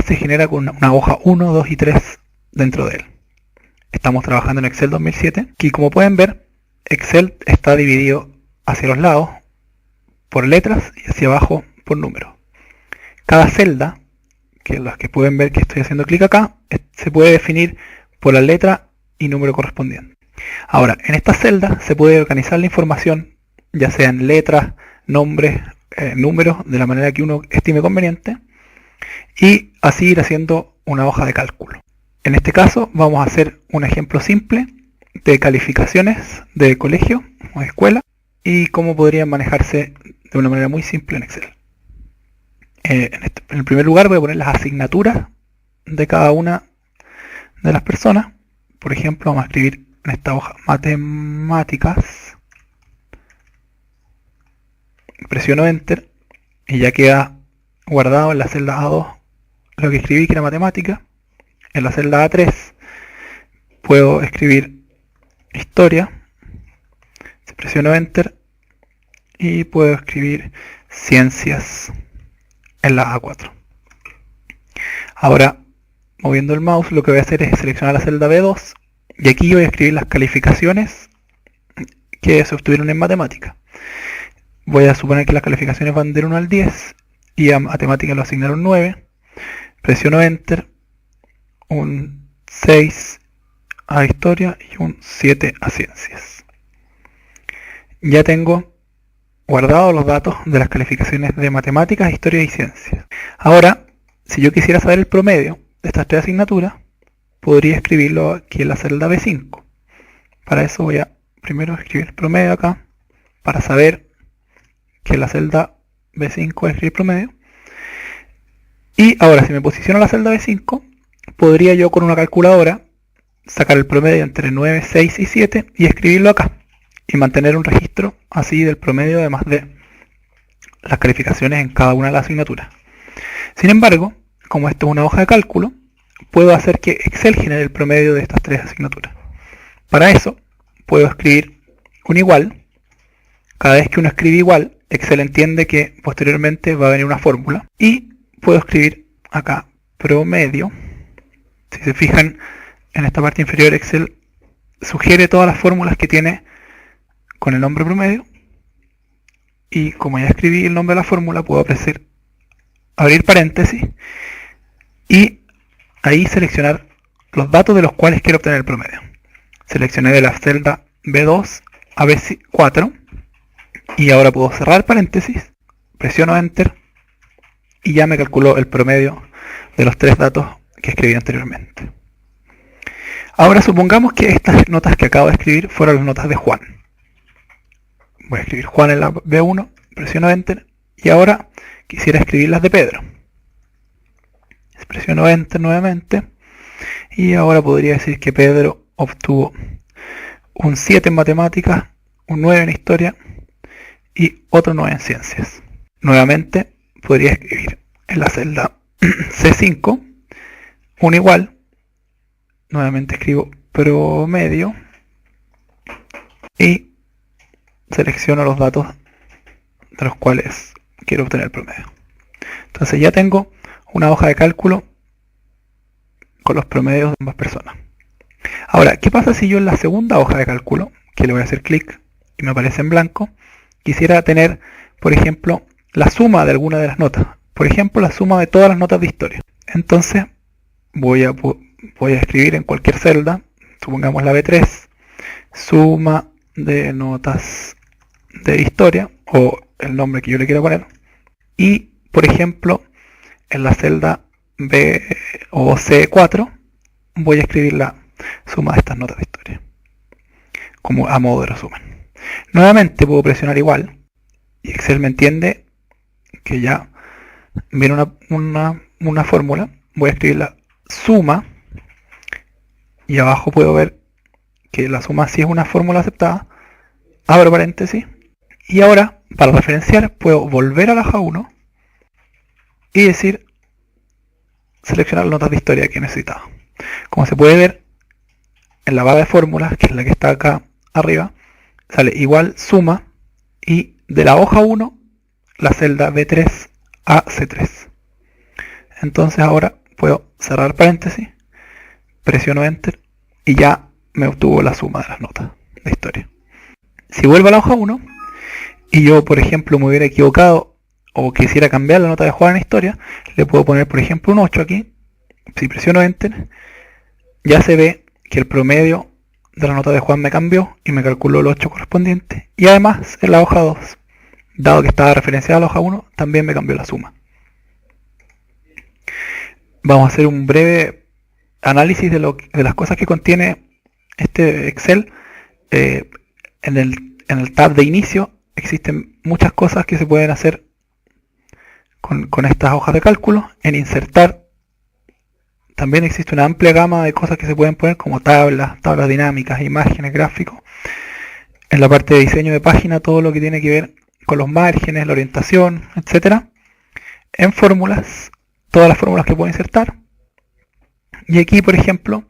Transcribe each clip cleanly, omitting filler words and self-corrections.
se genera con una hoja 1, 2 y 3 dentro de él. Estamos trabajando en Excel 2007 y como pueden ver, Excel está dividido hacia los lados por letras y hacia abajo por números. Cada celda, que las que pueden ver que estoy haciendo clic acá, se puede definir por la letra y número correspondiente. Ahora, en esta celda se puede organizar la información, ya sea en letras, nombres, números, de la manera que uno estime conveniente, y así ir haciendo una hoja de cálculo. En este caso vamos a hacer un ejemplo simple de calificaciones de colegio o escuela y cómo podrían manejarse de una manera muy simple en Excel. En el primer lugar voy a poner las asignaturas de cada una de las personas. Por ejemplo, vamos a escribir en esta hoja matemáticas, presiono enter y ya queda guardado en la celda A2 lo que escribí, que era matemática. En la celda A3 puedo escribir historia, presiono enter y puedo escribir ciencias en la A4. Ahora, moviendo el mouse, lo que voy a hacer es seleccionar la celda B2 y aquí voy a escribir las calificaciones que se obtuvieron en matemática. Voy a suponer que las calificaciones van del 1 al 10 y a matemática lo asignaron 9. Presiono enter, un 6 a historia y un 7 a ciencias. Ya tengo guardados los datos de las calificaciones de matemáticas, historia y ciencias. Ahora, si yo quisiera saber el promedio de estas tres asignaturas, podría escribirlo aquí en la celda B5. Para eso voy a primero escribir el promedio acá, para saber que en la celda B5 voy a escribir promedio. Y ahora, si me posiciono en la celda B5, podría yo con una calculadora sacar el promedio entre 9, 6 y 7 y escribirlo acá. Y mantener un registro así del promedio, además de las calificaciones en cada una de las asignaturas. Sin embargo, como esto es una hoja de cálculo, puedo hacer que Excel genere el promedio de estas tres asignaturas. Para eso, puedo escribir un igual. Cada vez que uno escribe igual, Excel entiende que posteriormente va a venir una fórmula. Y puedo escribir acá promedio. Si se fijan, en esta parte inferior Excel sugiere todas las fórmulas que tiene con el nombre promedio, y como ya escribí el nombre de la fórmula, puedo abrir paréntesis y ahí seleccionar los datos de los cuales quiero obtener el promedio. Seleccioné de la celda B2 a B4 y ahora puedo cerrar paréntesis, presiono enter y ya me calculó el promedio de los tres datos que escribí anteriormente. Ahora supongamos que estas notas que acabo de escribir fueron las notas de Juan. Voy a escribir Juan en la B1, presiono enter y ahora quisiera escribir las de Pedro. Presiono enter nuevamente y ahora podría decir que Pedro obtuvo un 7 en matemáticas, un 9 en historia y otro 9 en ciencias. Nuevamente podría escribir en la celda C5 un igual, nuevamente escribo promedio y selecciono los datos de los cuales quiero obtener el promedio. Entonces ya tengo una hoja de cálculo con los promedios de ambas personas. Ahora, ¿qué pasa si yo en la segunda hoja de cálculo, que le voy a hacer clic y me aparece en blanco, quisiera tener, por ejemplo, la suma de alguna de las notas? Por ejemplo, la suma de todas las notas de historia. Entonces, voy a escribir en cualquier celda, supongamos la B3, suma de notas de historia, o el nombre que yo le quiera poner, y por ejemplo en la celda B o C4 voy a escribir la suma de estas notas de historia como a modo de resumen. Nuevamente puedo presionar igual y Excel me entiende que ya viene una fórmula. Voy a escribir la suma y abajo puedo ver que la suma sí es una fórmula aceptada. Abro paréntesis y ahora para referenciar puedo volver a la hoja 1 y decir seleccionar las notas de historia que necesitaba. Como se puede ver en la barra de fórmulas, que es la que está acá arriba, sale igual suma y de la hoja 1 la celda B3 a C3. Entonces ahora puedo cerrar paréntesis, presiono Enter y ya me obtuvo la suma de las notas de historia. Si vuelvo a la hoja 1 y yo, por ejemplo, me hubiera equivocado o quisiera cambiar la nota de Juan en historia, le puedo poner, por ejemplo, un 8 aquí. Si presiono Enter, ya se ve que el promedio de la nota de Juan me cambió y me calculó el 8 correspondiente. Y además, en la hoja 2, dado que estaba referenciada a la hoja 1, también me cambió la suma. Vamos a hacer un breve análisis de las cosas que contiene este Excel. En el tab de inicio existen muchas cosas que se pueden hacer con estas hojas de cálculo. En insertar también existe una amplia gama de cosas que se pueden poner, como tablas dinámicas, imágenes, gráficos. En la parte de diseño de página, todo lo que tiene que ver con los márgenes, la orientación, etc. En fórmulas, todas las fórmulas que puedo insertar. Y aquí, por ejemplo,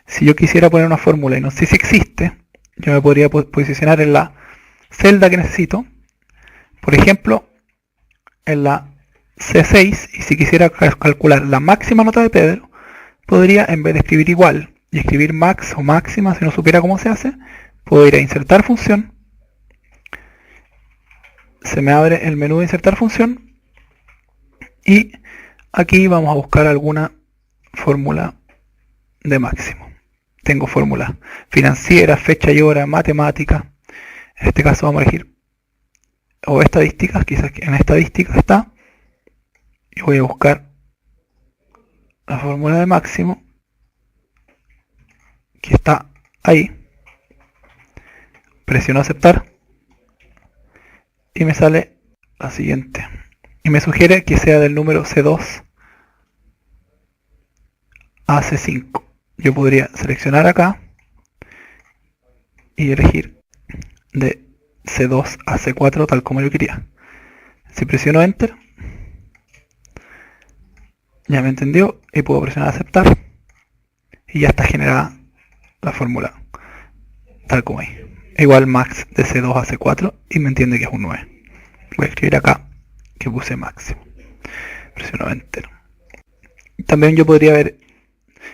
si yo quisiera poner una fórmula y no sé si existe, yo me podría posicionar en la celda que necesito, por ejemplo, en la C6, y si quisiera calcular la máxima nota de Pedro, podría, en vez de escribir igual y escribir max o máxima, si no supiera cómo se hace, puedo ir a insertar función, se me abre el menú de insertar función, y aquí vamos a buscar alguna fórmula de máximo. Tengo fórmulas financieras, fecha y hora, matemática. En este caso vamos a elegir, o estadísticas, quizás en estadísticas está, y voy a buscar la fórmula de máximo, que está ahí. Presiono aceptar y me sale la siguiente, y me sugiere que sea del número C2 a C5. Yo podría seleccionar acá y elegir de C2 a C4 tal como yo quería. Si presiono Enter, ya me entendió y puedo presionar aceptar y ya está generada la fórmula tal como ahí. Igual max de C2 a C4 y me entiende que es un 9. Voy a escribir acá que puse máximo. Presiono Enter. También yo podría ver,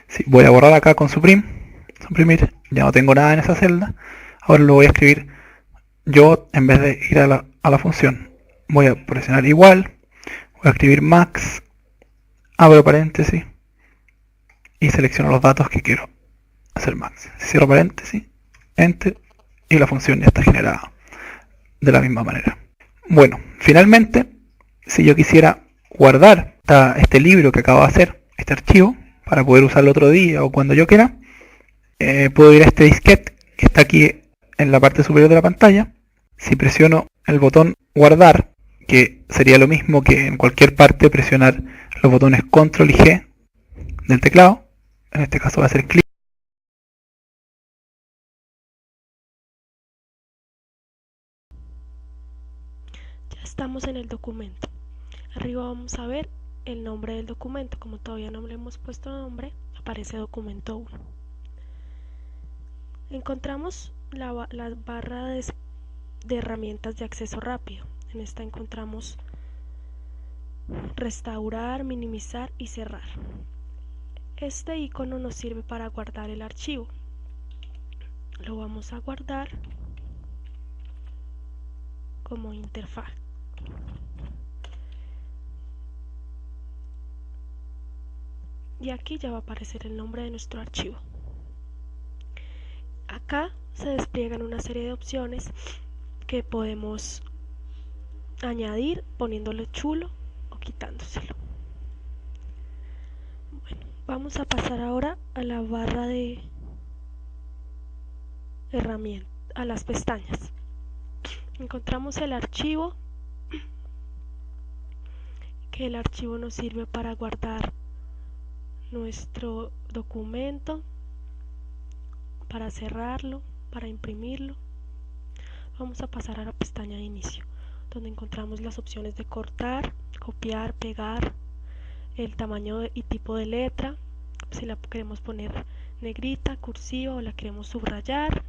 si voy a borrar acá con suprimir, ya no tengo nada en esa celda. Ahora lo voy a escribir yo, en vez de ir a la función, voy a presionar igual, voy a escribir max, abro paréntesis y selecciono los datos que quiero hacer max. Cierro paréntesis, enter, y la función ya está generada de la misma manera. Bueno, finalmente, si yo quisiera guardar este libro que acabo de hacer, este archivo, para poder usarlo otro día o cuando yo quiera, puedo ir a este disquete que está aquí en la parte superior de la pantalla. Si presiono el botón guardar, que sería lo mismo que en cualquier parte presionar los botones control y G del teclado, en este caso va a ser clic. Ya estamos en el documento. Arriba vamos a ver el nombre del documento. Como todavía no le hemos puesto nombre, aparece documento 1. Encontramos la barra de herramientas de acceso rápido. En esta encontramos restaurar, minimizar y cerrar. Este icono nos sirve para guardar el archivo. Lo vamos a guardar como interfaz. Y aquí ya va a aparecer el nombre de nuestro archivo. Acá se despliegan una serie de opciones que podemos añadir poniéndole chulo o quitándoselo. Bueno, vamos a pasar ahora a la barra de herramientas, a las pestañas. Encontramos el archivo, que el archivo nos sirve para guardar nuestro documento, para cerrarlo, para imprimirlo. Vamos a pasar a la pestaña de inicio, donde encontramos las opciones de cortar, copiar, pegar, el tamaño y tipo de letra, si la queremos poner negrita, cursiva o la queremos subrayar,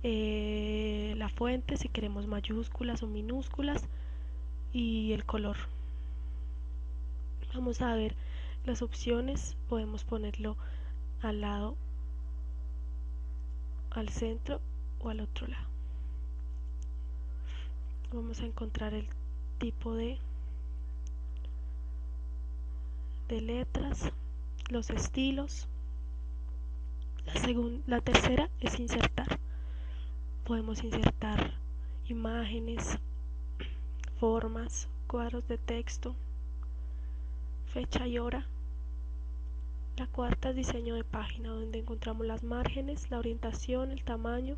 la fuente si queremos mayúsculas o minúsculas y el color. Vamos a ver las opciones podemos ponerlo al lado, al centro o al otro lado. Vamos a encontrar el tipo de letras, los estilos. La tercera es insertar. Podemos insertar imágenes, formas, cuadros de texto, fecha y hora. La cuarta es diseño de página, donde encontramos las márgenes, la orientación, el tamaño,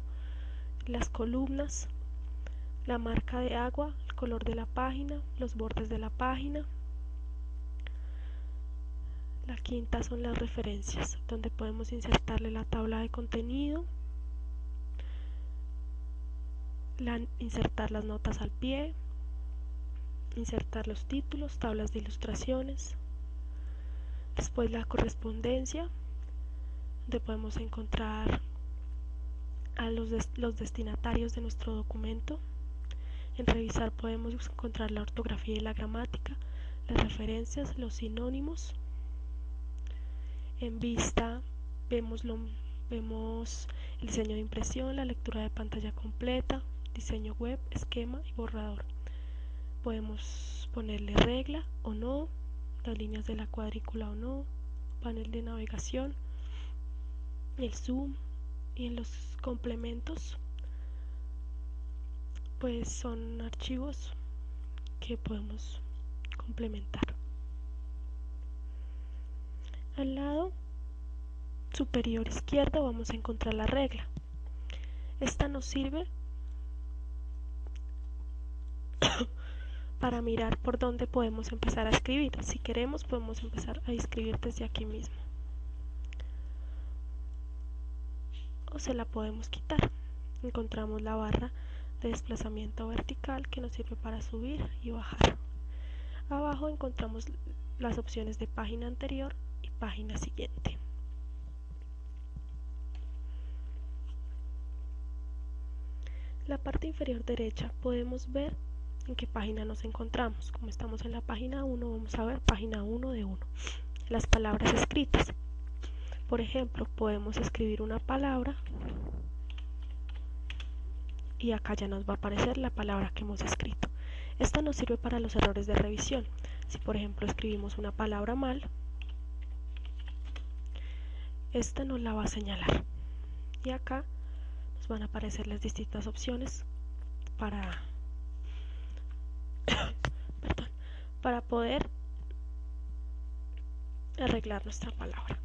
las columnas, la marca de agua, el color de la página, los bordes de la página. La quinta son las referencias, donde podemos insertarle la tabla de contenido, insertar las notas al pie, insertar los títulos, tablas de ilustraciones. Después la correspondencia, donde podemos encontrar a los destinatarios de nuestro documento. En revisar podemos encontrar la ortografía y la gramática, las referencias, los sinónimos. En vista vemos el diseño de impresión, la lectura de pantalla completa, diseño web, esquema y borrador. Podemos ponerle regla o no, las líneas de la cuadrícula o no, panel de navegación, el zoom, y en los complementos pues son archivos que podemos complementar. Al lado superior izquierdo vamos a encontrar la regla. Esta nos sirve para mirar por dónde podemos empezar a escribir. Si queremos podemos empezar a escribir desde aquí mismo, o se la podemos quitar. Encontramos la barra de desplazamiento vertical que nos sirve para subir y bajar. Abajo encontramos las opciones de página anterior y página siguiente. La parte inferior derecha podemos ver en qué página nos encontramos. Como estamos en la página 1, vamos a ver página 1 de 1. Las palabras escritas. Por ejemplo, podemos escribir una palabra y acá ya nos va a aparecer la palabra que hemos escrito. Esta nos sirve para los errores de revisión. Si por ejemplo escribimos una palabra mal, esta nos la va a señalar. Y acá nos van a aparecer las distintas opciones para poder arreglar nuestra palabra.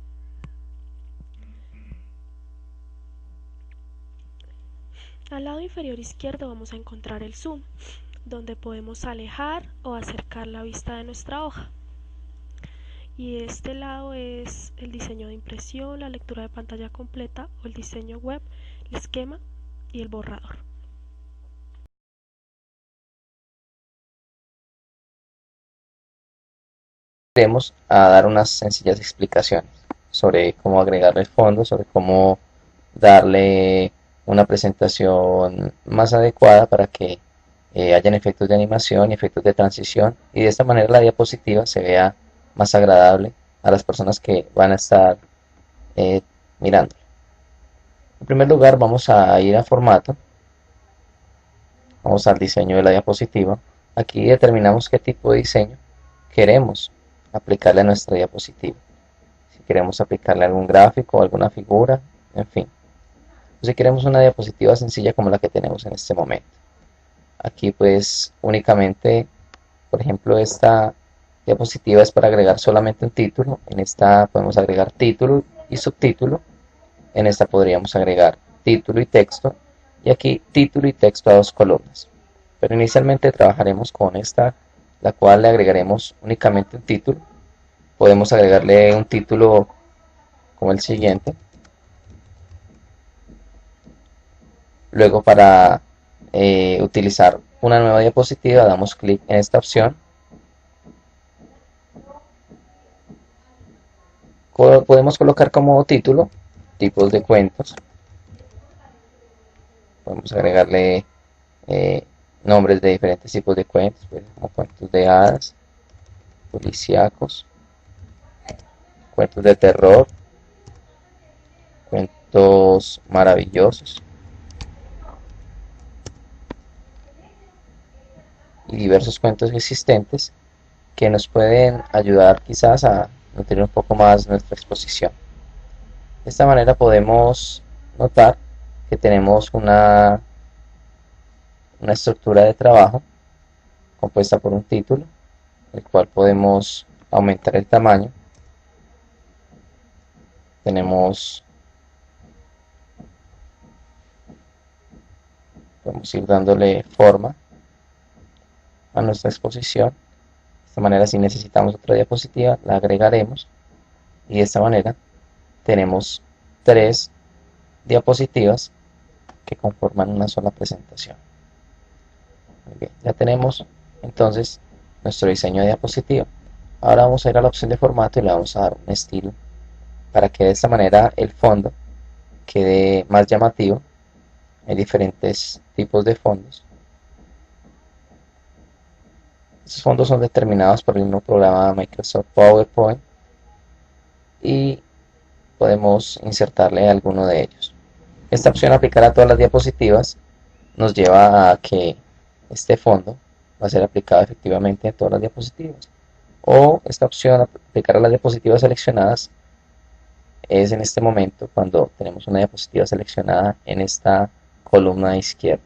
Al lado inferior izquierdo vamos a encontrar el zoom, donde podemos alejar o acercar la vista de nuestra hoja. Y este lado es el diseño de impresión, la lectura de pantalla completa o el diseño web, el esquema y el borrador. Iremos a dar unas sencillas explicaciones sobre cómo agregarle fondos, sobre cómo darle una presentación más adecuada para que hayan efectos de animación y efectos de transición, y de esta manera la diapositiva se vea más agradable a las personas que van a estar mirando. En primer lugar vamos a ir a formato, vamos al diseño de la diapositiva. Aquí determinamos qué tipo de diseño queremos aplicarle a nuestra diapositiva. Si queremos aplicarle algún gráfico, alguna figura, en fin. O si queremos una diapositiva sencilla como la que tenemos en este momento. Aquí pues únicamente, por ejemplo, esta diapositiva es para agregar solamente un título. En esta podemos agregar título y subtítulo. En esta podríamos agregar título y texto. Y aquí título y texto a 2 columnas. Pero inicialmente trabajaremos con esta, la cual le agregaremos únicamente un título. Podemos agregarle un título como el siguiente. Luego, para utilizar una nueva diapositiva, damos clic en esta opción. Podemos colocar como título tipos de cuentos. Podemos agregarle nombres de diferentes tipos de cuentos, como cuentos de hadas, policíacos, cuentos de terror, cuentos maravillosos y diversos cuentos existentes que nos pueden ayudar quizás a nutrir un poco más nuestra exposición. De esta manera podemos notar que tenemos una estructura de trabajo compuesta por un título, el cual podemos aumentar el tamaño. Podemos ir dándole forma a nuestra exposición. De esta manera, si necesitamos otra diapositiva, la agregaremos y de esta manera tenemos 3 diapositivas que conforman una sola presentación. Muy bien, ya tenemos entonces nuestro diseño de diapositiva. Ahora vamos a ir a la opción de formato y le vamos a dar un estilo para que de esta manera el fondo quede más llamativo. Hay diferentes tipos de fondos. Estos fondos son determinados por el mismo programa Microsoft PowerPoint y podemos insertarle alguno de ellos. Esta opción aplicar a todas las diapositivas nos lleva a que este fondo va a ser aplicado efectivamente a todas las diapositivas. O esta opción aplicar a las diapositivas seleccionadas es en este momento cuando tenemos una diapositiva seleccionada en esta columna izquierda.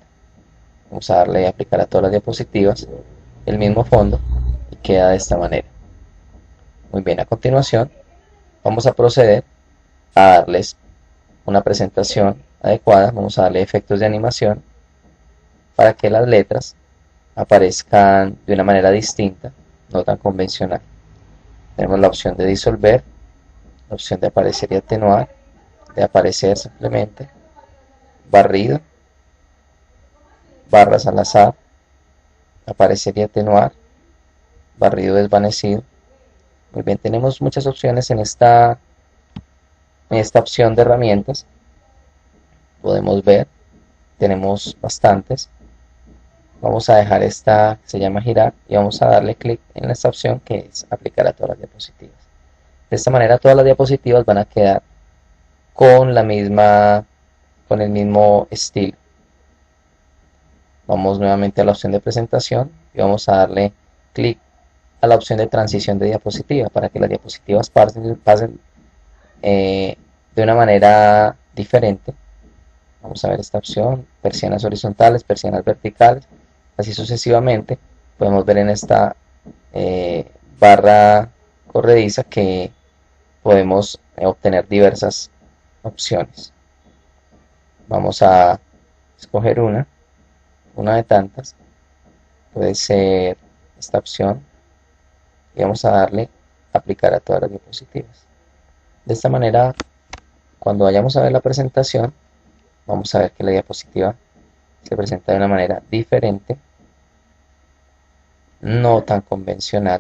Vamos a darle a aplicar a todas las diapositivas el mismo fondo y queda de esta manera. Muy bien, a continuación vamos a proceder a darles una presentación adecuada. Vamos a darle efectos de animación para que las letras aparezcan de una manera distinta, no tan convencional. Tenemos la opción de disolver, la opción de aparecer y atenuar, de aparecer simplemente, barrido, barras al azar, aparecer y atenuar, barrido desvanecido. Muy bien, tenemos muchas opciones en esta opción de herramientas. Podemos ver, tenemos bastantes. Vamos a dejar esta que se llama girar y vamos a darle clic en esta opción que es aplicar a todas las diapositivas. De esta manera todas las diapositivas van a quedar con el mismo estilo. Vamos nuevamente a la opción de presentación y vamos a darle clic a la opción de transición de diapositiva para que las diapositivas pasen de una manera diferente. Vamos a ver esta opción, persianas horizontales, persianas verticales, así sucesivamente. Podemos ver en esta barra corrediza que podemos obtener diversas opciones. Vamos a escoger una de tantas, puede ser esta opción y vamos a darle aplicar a todas las diapositivas. De esta manera, cuando vayamos a ver la presentación, vamos a ver que la diapositiva se presenta de una manera diferente, no tan convencional.